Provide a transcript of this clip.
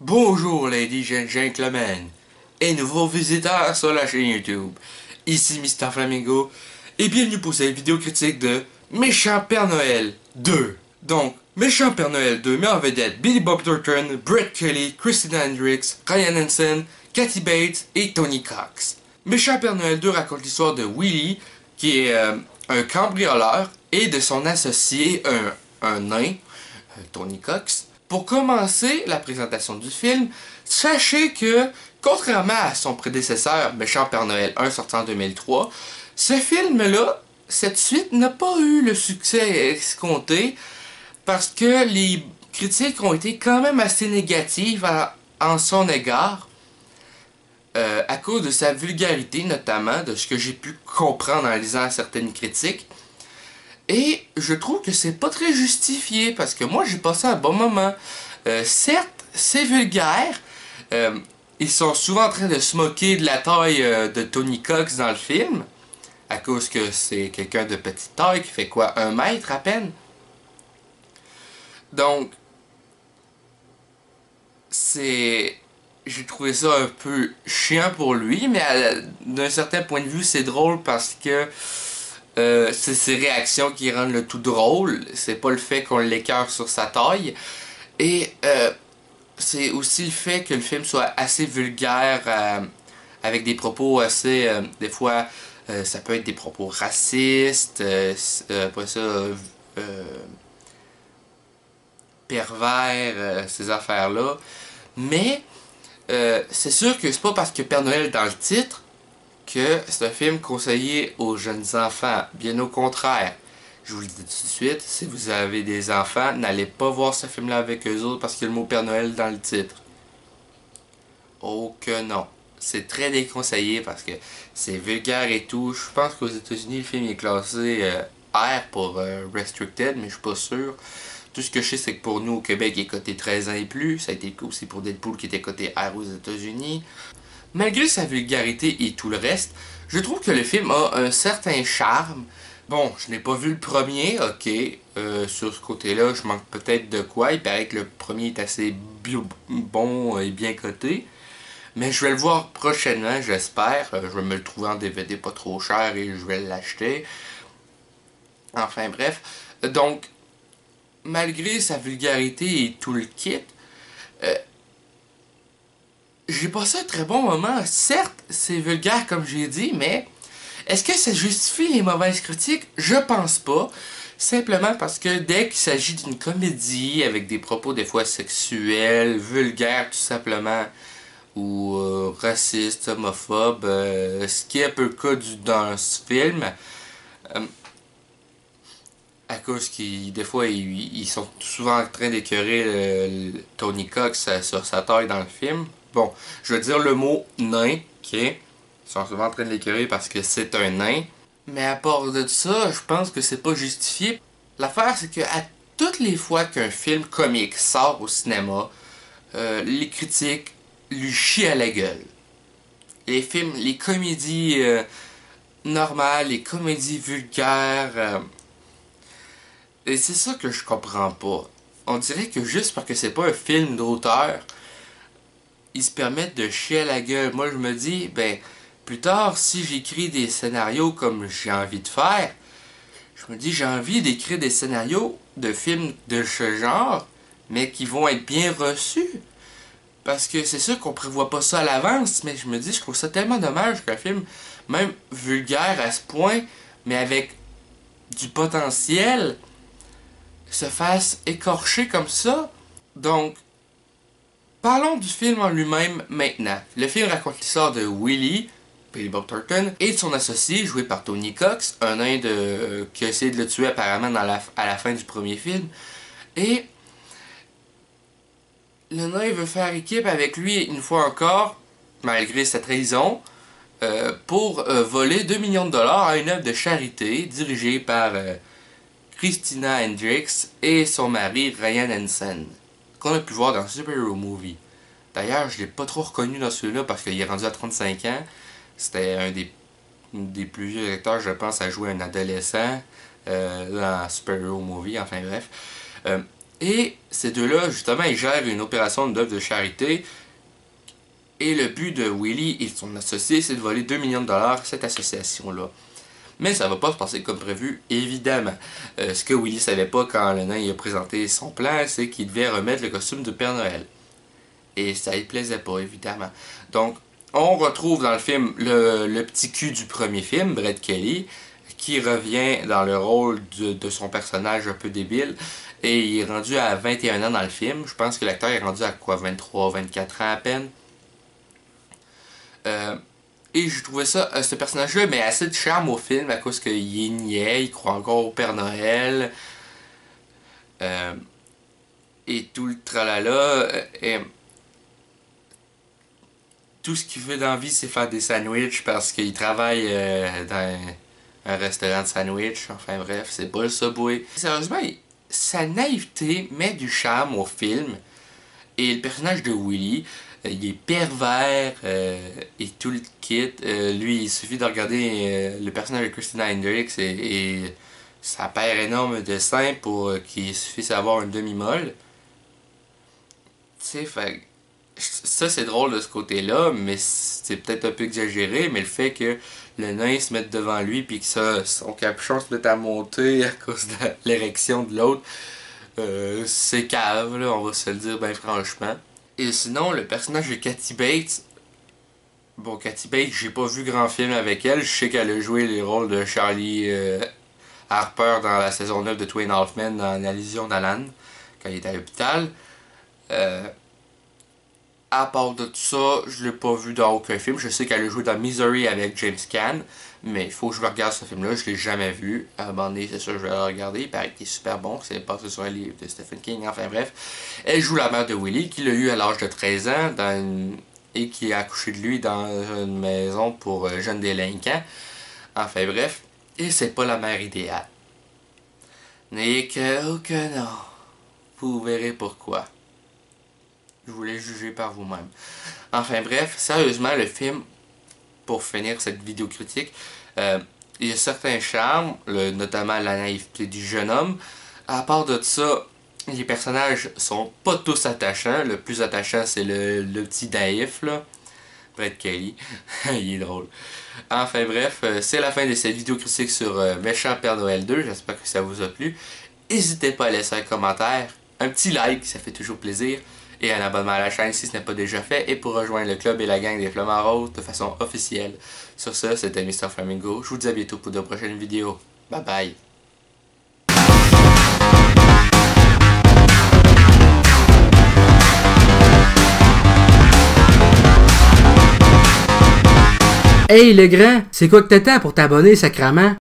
Bonjour ladies and gentlemen et nouveaux visiteurs sur la chaîne YouTube. Ici Mr Flamingo et bienvenue pour cette vidéo critique de Méchant Père Noël 2. Donc, Méchant Père Noël 2 met en vedette Billy Bob Thornton, Brett Kelly, Christina Hendricks, Ryan Hansen, Kathy Bates et Tony Cox. Méchant Père Noël 2 raconte l'histoire de Willy qui est un cambrioleur et de son associé, un nain, Tony Cox. Pour commencer la présentation du film, sachez que, contrairement à son prédécesseur, Méchant Père Noël 1 sorti en 2003, ce film-là, cette suite n'a pas eu le succès escompté parce que les critiques ont été quand même assez négatives en son égard. À cause de sa vulgarité notamment, de ce que j'ai pu comprendre en lisant certaines critiques. Et je trouve que c'est pas très justifié parce que moi j'ai passé un bon moment. Certes, c'est vulgaire. Ils sont souvent en train de se moquer de la taille de Tony Cox dans le film. À cause que c'est quelqu'un de petite taille qui fait quoi, 1 mètre à peine. Donc, j'ai trouvé ça un peu chiant pour lui, mais d'un certain point de vue, c'est drôle parce que c'est ses réactions qui rendent le tout drôle. C'est pas le fait qu'on l'écœure sur sa taille. Et c'est aussi le fait que le film soit assez vulgaire, avec des propos assez... des fois, ça peut être des propos racistes, après ça, pervers, ces affaires-là. Mais c'est sûr que c'est pas parce que Père Noël est dans le titre que c'est un film conseillé aux jeunes enfants. Bien au contraire. Je vous le dis tout de suite, si vous avez des enfants, n'allez pas voir ce film-là avec eux autres parce qu'il y a le mot Père Noël dans le titre. Oh que non. C'est très déconseillé parce que c'est vulgaire et tout. Je pense qu'aux États-Unis, le film est classé R pour Restricted, mais je suis pas sûr. Tout ce que je sais, c'est que pour nous, au Québec, il est coté 13 ans et plus. Ça a été aussi pour Deadpool qui était coté R aux États-Unis. Malgré sa vulgarité et tout le reste, je trouve que le film a un certain charme. Bon, je n'ai pas vu le premier, ok. Sur ce côté-là, je manque peut-être de quoi. Il paraît que le premier est assez bon et bien coté. Mais je vais le voir prochainement, j'espère. Je vais me le trouver en DVD pas trop cher et je vais l'acheter. Enfin bref. Donc, malgré sa vulgarité et tout le kit, j'ai passé un très bon moment. Certes, c'est vulgaire comme j'ai dit, mais est-ce que ça justifie les mauvaises critiques? Je pense pas. Simplement parce que dès qu'il s'agit d'une comédie avec des propos des fois sexuels, vulgaires tout simplement, ou racistes, homophobes, ce qui est un peu le cas dans ce film, euh, à cause qu'ils, des fois, ils sont souvent en train d'écœurer Tony Cox sur sa taille dans le film. Bon, je veux dire le mot nain, ok? Ils sont souvent en train de l'écœurer parce que c'est un nain. Mais à part de ça, je pense que c'est pas justifié. L'affaire, c'est que à toutes les fois qu'un film comique sort au cinéma, les critiques lui chient à la gueule. Les films, les comédies normales, les comédies vulgaires... et c'est ça que je comprends pas. On dirait que juste parce que c'est pas un film d'auteur, ils se permettent de chier à la gueule. Moi, je me dis, ben, plus tard, si j'écris des scénarios comme j'ai envie de faire, je me dis, j'ai envie d'écrire des scénarios de films de ce genre, mais qui vont être bien reçus. Parce que c'est sûr qu'on prévoit pas ça à l'avance, mais je me dis, je trouve ça tellement dommage qu'un film, même vulgaire à ce point, mais avec du potentiel, se fasse écorcher comme ça. Donc, parlons du film en lui-même maintenant. Le film raconte l'histoire de Willy, Billy Bob Thornton, et de son associé, joué par Tony Cox, un nain qui a essayé de le tuer apparemment à la fin du premier film. Et le nain veut faire équipe avec lui une fois encore, malgré sa trahison, pour voler 2 millions de dollars à une œuvre de charité dirigée par Christina Hendricks et son mari Ryan Hansen, qu'on a pu voir dans Super Hero Movie. D'ailleurs, je l'ai pas trop reconnu dans celui-là parce qu'il est rendu à 35 ans. C'était un des plus vieux acteurs, je pense, à jouer un adolescent dans Super Hero Movie, enfin bref. Et ces deux-là, justement, ils gèrent une opération d'œuvre de charité. Et le but de Willy et son associé, c'est de voler 2 millions de dollars à cette association-là. Mais ça va pas se passer comme prévu, évidemment. Ce que Willy savait pas quand le nain il a présenté son plan, c'est qu'il devait remettre le costume de Père Noël. Et ça lui plaisait pas, évidemment. Donc, on retrouve dans le film le petit cul du premier film, Brett Kelly, qui revient dans le rôle de son personnage un peu débile. Et il est rendu à 21 ans dans le film. Je pense que l'acteur est rendu à quoi, 23, 24 ans à peine. Et je trouvais ça, ce personnage-là, mais assez de charme au film à cause qu'il est niais, il croit encore au Père Noël. Et tout le tralala. Tout ce qu'il veut dans la vie, c'est faire des sandwichs parce qu'il travaille dans un restaurant de sandwich. Enfin bref, c'est pas le Subway. Sérieusement, sa naïveté met du charme au film. Et le personnage de Willy, il est pervers et tout le kit. Lui, il suffit de regarder le personnage de Christina Hendricks et sa paire énorme de seins pour qu'il suffise d'avoir une demi-molle. Tu sais, ça c'est drôle de ce côté-là, mais c'est peut-être un peu exagéré, mais le fait que le nain se mette devant lui puis que son capuchon se mette à monter à cause de l'érection de l'autre, c'est cave, là, on va se le dire ben franchement. Et sinon, le personnage de Kathy Bates, bon, Kathy Bates, j'ai pas vu grand film avec elle, je sais qu'elle a joué les rôles de Charlie Harper dans la saison 9 de Two and a Half Men dans La Légion d'Alan, quand il était à l'hôpital. À part de tout ça, je l'ai pas vu dans aucun film. Je sais qu'elle a joué dans Misery avec James Caan, mais il faut que je regarde ce film-là, je l'ai jamais vu. À un moment donné, c'est sûr que je vais le regarder, il paraît qu'il est super bon, c'est passé sur un livre de Stephen King, enfin bref. Elle joue la mère de Willy, qui l'a eu à l'âge de 13 ans, et qui a accouché de lui dans une maison pour jeunes délinquants. Enfin bref, et c'est pas la mère idéale. N'est que non. Vous verrez pourquoi. Je vous laisse juger par vous-même. Enfin bref, sérieusement, le film, pour finir cette vidéo critique, il y a certains charmes, notamment la naïveté du jeune homme. À part de ça, les personnages sont pas tous attachants. Le plus attachant, c'est le petit naïf, là. Brett Kelly. Il est drôle. Enfin bref, c'est la fin de cette vidéo critique sur Méchant Père Noël 2. J'espère que ça vous a plu. N'hésitez pas à laisser un commentaire, un petit like, ça fait toujours plaisir. Et un abonnement à la chaîne si ce n'est pas déjà fait, et pour rejoindre le club et la gang des Flamants Roses de façon officielle. Sur ce, c'était Mr. Flamingo, je vous dis à bientôt pour de prochaines vidéos. Bye bye! Hey le grand, c'est quoi que t'attends pour t'abonner sacrément?